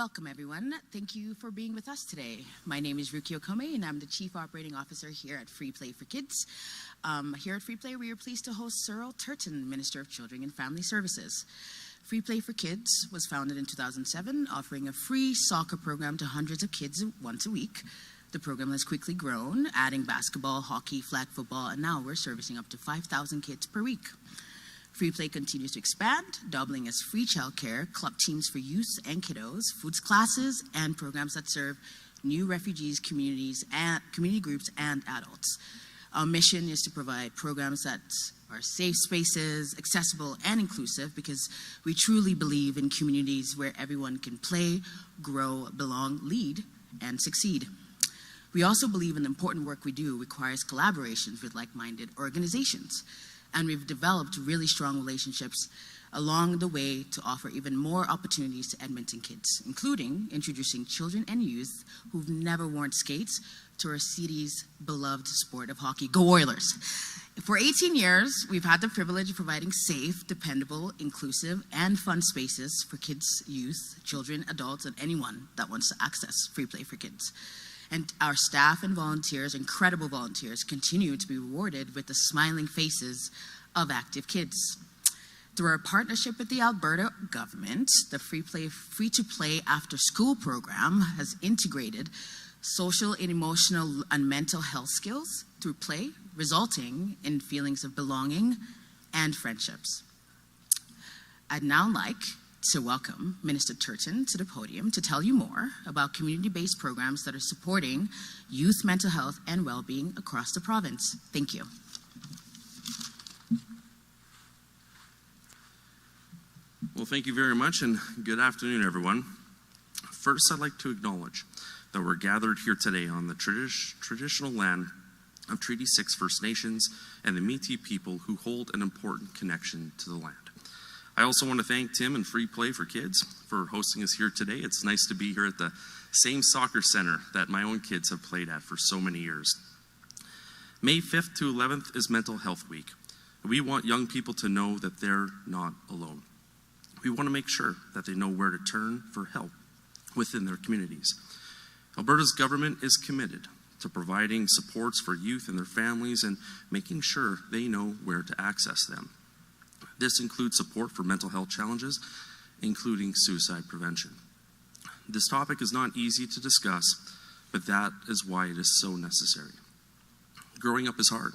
Welcome, everyone. Thank you for being with us today. My name is Ruki Okome, and I'm the Chief Operating Officer here at Free Play for Kids. Here at Free Play, we are pleased to host Searle Turton, Minister of Children and Family Services. Free Play for Kids was founded in 2007, offering a free soccer program to hundreds of kids once a week. The program has quickly grown, adding basketball, hockey, flag football, and now we're servicing up to 5,000 kids per week. Free Play continues to expand, doubling as free childcare, club teams for youth and kiddos, foods classes, and programs that serve new refugees, communities, and community groups and adults. Our mission is to provide programs that are safe spaces, accessible and inclusive, because we truly believe in communities where everyone can play, grow, belong, lead, and succeed. We also believe in the important work we do requires collaborations with like-minded organizations. And we've developed really strong relationships along the way to offer even more opportunities to Edmonton kids, including introducing children and youth who've never worn skates to our city's beloved sport of hockey. Go Oilers! For 18 years, we've had the privilege of providing safe, dependable, inclusive, and fun spaces for kids, youth, children, adults, and anyone that wants to access Free Play for Kids. And our staff and volunteers, incredible volunteers, continue to be rewarded with the smiling faces of active kids. Through our partnership with the Alberta government, the free-to-play after-school program has integrated social and emotional and mental health skills through play, resulting in feelings of belonging and friendships. I'd now like to welcome Minister Turton to the podium to tell you more about community-based programs that are supporting youth mental health and well-being across the province. Thank you. Well, thank you very much, and good afternoon, everyone. First, I'd like to acknowledge that we're gathered here today on the traditional land of Treaty 6 First Nations and the Métis people who hold an important connection to the land. I also want to thank Tim and Free Play for Kids for hosting us here today. It's nice to be here at the same soccer center that my own kids have played at for so many years. May 5th to 11th is Mental Health Week. We want young people to know that they're not alone. We want to make sure that they know where to turn for help within their communities. Alberta's government is committed to providing supports for youth and their families and making sure they know where to access them. This includes support for mental health challenges, including suicide prevention. This topic is not easy to discuss, but that is why it is so necessary. Growing up is hard.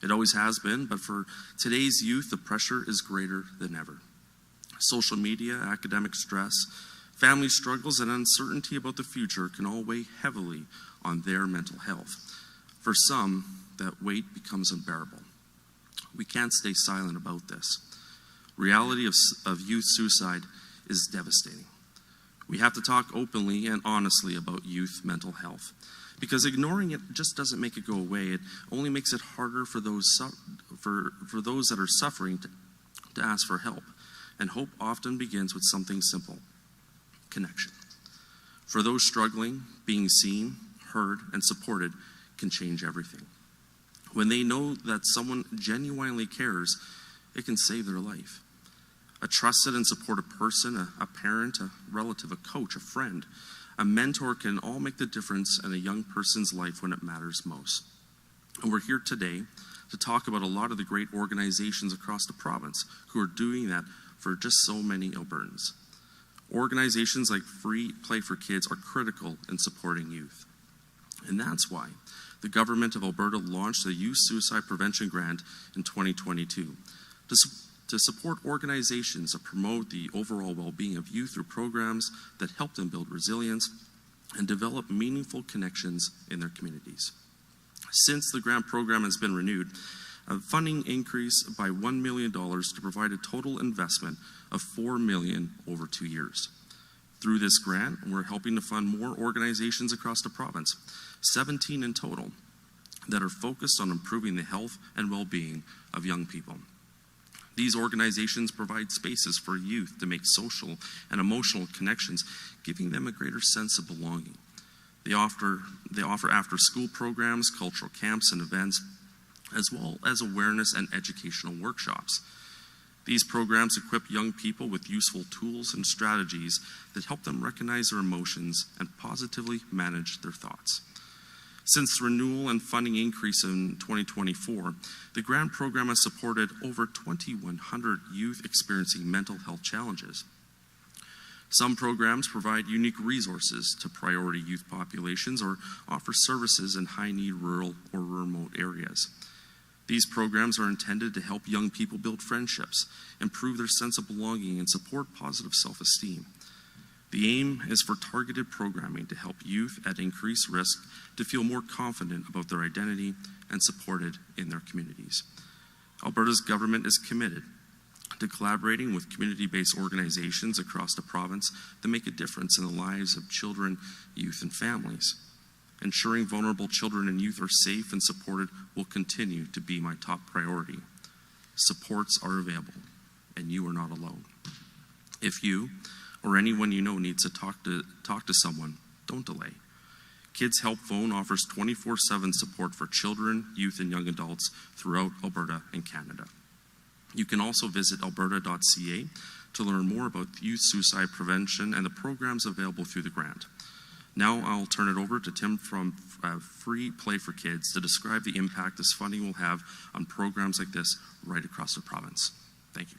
It always has been, but for today's youth, the pressure is greater than ever. Social media, academic stress, family struggles, and uncertainty about the future can all weigh heavily on their mental health. For some, that weight becomes unbearable. We can't stay silent about this. Reality of youth suicide is devastating. We have to talk openly and honestly about youth mental health, because ignoring it just doesn't make it go away. It only makes it harder for those that are suffering to ask for help. And hope often begins with something simple: connection. For those struggling, being seen, heard, and supported can change everything. When they know that someone genuinely cares, it can save their life. A trusted and supportive person, a parent, a relative, a coach, a friend, a mentor can all make the difference in a young person's life when it matters most. And we're here today to talk about a lot of the great organizations across the province who are doing that for just so many Albertans. Organizations like Free Play for Kids are critical in supporting youth. And that's why the government of Alberta launched the Youth Suicide Prevention Grant in 2022 to support organizations that promote the overall well-being of youth through programs that help them build resilience and develop meaningful connections in their communities. Since the grant program has been renewed, funding increased by $1 million to provide a total investment of $4 million over 2 years. Through this grant, we're helping to fund more organizations across the province, 17 in total, that are focused on improving the health and well-being of young people. These organizations provide spaces for youth to make social and emotional connections, giving them a greater sense of belonging. They offer after-school programs, cultural camps, and events, as well as awareness and educational workshops. These programs equip young people with useful tools and strategies that help them recognize their emotions and positively manage their thoughts. Since the renewal and funding increase in 2024, the grant program has supported over 2,100 youth experiencing mental health challenges. Some programs provide unique resources to priority youth populations or offer services in high-need rural or remote areas. These programs are intended to help young people build friendships, improve their sense of belonging, and support positive self-esteem. The aim is for targeted programming to help youth at increased risk to feel more confident about their identity and supported in their communities. Alberta's government is committed to collaborating with community-based organizations across the province that make a difference in the lives of children, youth, and families. Ensuring vulnerable children and youth are safe and supported will continue to be my top priority. Supports are available, and you are not alone. If you or anyone you know needs to talk to someone, don't delay. Kids Help Phone offers 24/7 support for children, youth, and young adults throughout Alberta and Canada. You can also visit alberta.ca to learn more about youth suicide prevention and the programs available through the grant. Now I'll turn it over to Tim from Free Play for Kids to describe the impact this funding will have on programs like this right across the province. Thank you.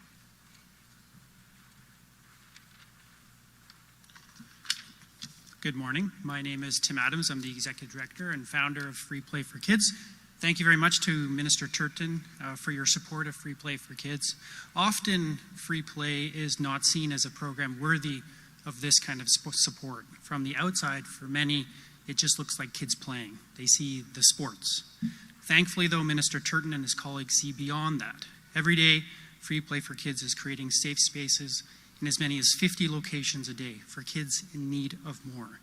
Good morning. My name is Tim Adams. I'm the Executive Director and founder of Free Play for Kids. Thank you very much to Minister Turton for your support of Free Play for Kids. Often, Free Play is not seen as a program worthy of this kind of support. From the outside, for many, it just looks like kids playing. They see the sports. Thankfully, though, Minister Turton and his colleagues see beyond that. Every day, Free Play for Kids is creating safe spaces in as many as 50 locations a day for kids in need of more.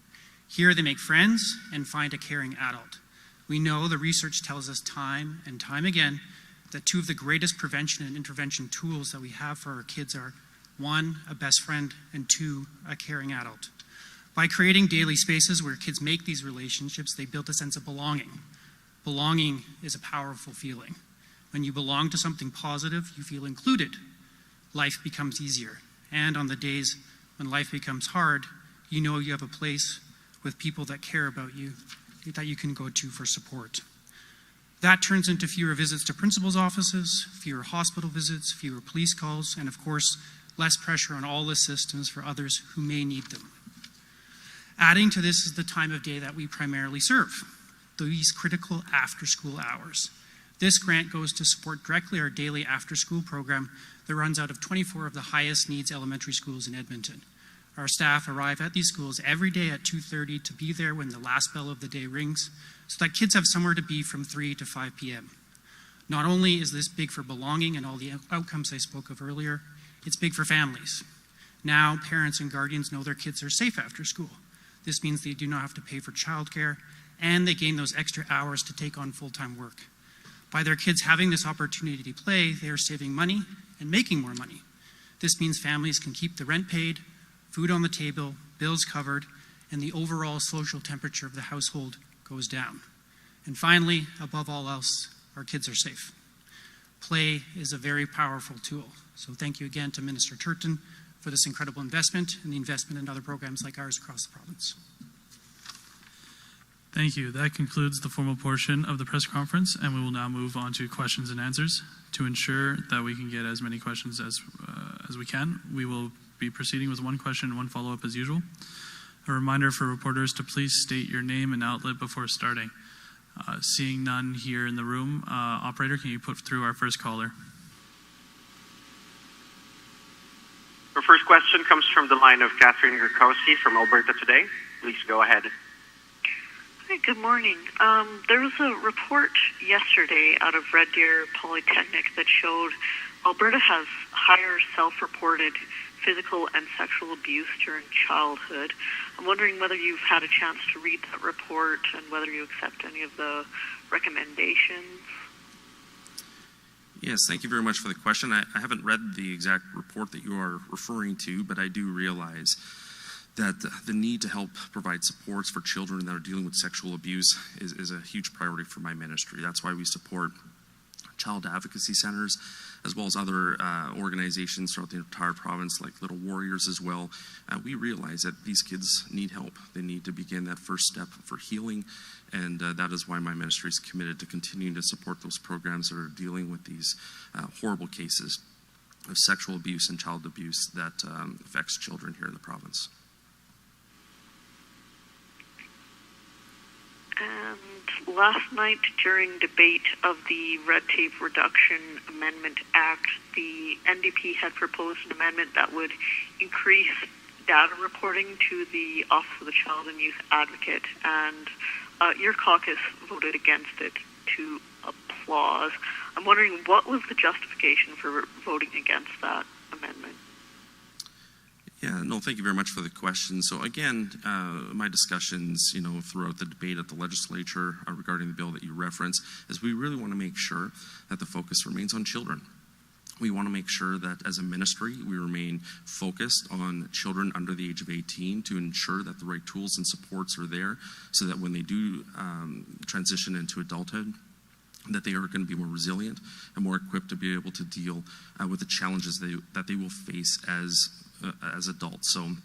Here, they make friends and find a caring adult. We know the research tells us time and time again that two of the greatest prevention and intervention tools that we have for our kids are, one, a best friend, and two, a caring adult. By creating daily spaces where kids make these relationships, they build a sense of belonging. Belonging is a powerful feeling. When you belong to something positive, you feel included. Life becomes easier. And on the days when life becomes hard, you know you have a place with people that care about you, that you can go to for support. That turns into fewer visits to principals' offices, fewer hospital visits, fewer police calls, and of course, less pressure on all the systems for others who may need them. Adding to this is the time of day that we primarily serve, these critical after-school hours. This grant goes to support directly our daily after-school program that runs out of 24 of the highest needs elementary schools in Edmonton. Our staff arrive at these schools every day at 2:30 to be there when the last bell of the day rings, so that kids have somewhere to be from 3 to 5 p.m. Not only is this big for belonging and all the outcomes I spoke of earlier, it's big for families. Now, parents and guardians know their kids are safe after school. This means they do not have to pay for childcare, and they gain those extra hours to take on full-time work. By their kids having this opportunity to play, they are saving money and making more money. This means families can keep the rent paid, food on the table, bills covered, and the overall social temperature of the household goes down. And finally, above all else, our kids are safe. Play is a very powerful tool. So thank you again to Minister Turton for this incredible investment and the investment in other programs like ours across the province. Thank you. That concludes the formal portion of the press conference, and we will now move on to questions and answers. To ensure that we can get as many questions as we can, we will be proceeding with one question and one follow-up as usual. A reminder for reporters to please state your name and outlet before starting. Seeing none here in the room, operator, can you put through our first caller? Our first question comes from the line of Catherine Gurkowski from Alberta Today. Please go ahead. Hi, good morning. There was a report yesterday out of Red Deer Polytechnic that showed Alberta has higher self-reported physical and sexual abuse during childhood. I'm wondering whether you've had a chance to read that report and whether you accept any of the recommendations. Yes, thank you very much for the question. I haven't read the exact report that you are referring to, but I do realize that the need to help provide supports for children that are dealing with sexual abuse is a huge priority for my ministry. That's why we support child advocacy centers, as well as other organizations throughout the entire province, like Little Warriors as well. We realize that these kids need help. They need to begin that first step for healing, and that is why my ministry is committed to continuing to support those programs that are dealing with these horrible cases of sexual abuse and child abuse that affects children here in the province. And last night, during debate of the Red Tape Reduction Amendment Act, the NDP had proposed an amendment that would increase data reporting to the Office of the Child and Youth Advocate, and your caucus voted against it to applause. I'm wondering, what was the justification for voting against that amendment? Yeah, no, thank you very much for the question. So again, my discussions, throughout the debate at the legislature regarding the bill that you referenced, is we really want to make sure that the focus remains on children. We want to make sure that as a ministry, we remain focused on children under the age of 18 to ensure that the right tools and supports are there so that when they do transition into adulthood, that they are going to be more resilient and more equipped to be able to deal with the challenges that they will face as adults. So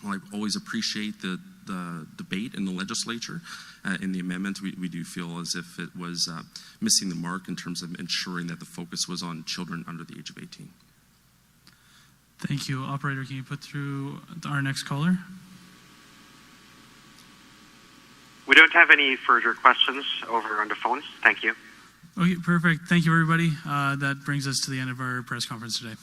I always appreciate the debate in the legislature. In the amendment, we do feel as if it was missing the mark in terms of ensuring that the focus was on children under the age of 18. Thank you. Operator, can you put through our next caller? We don't have any further questions over on the phones. Thank you. Okay, perfect. Thank you, everybody. That brings us to the end of our press conference today.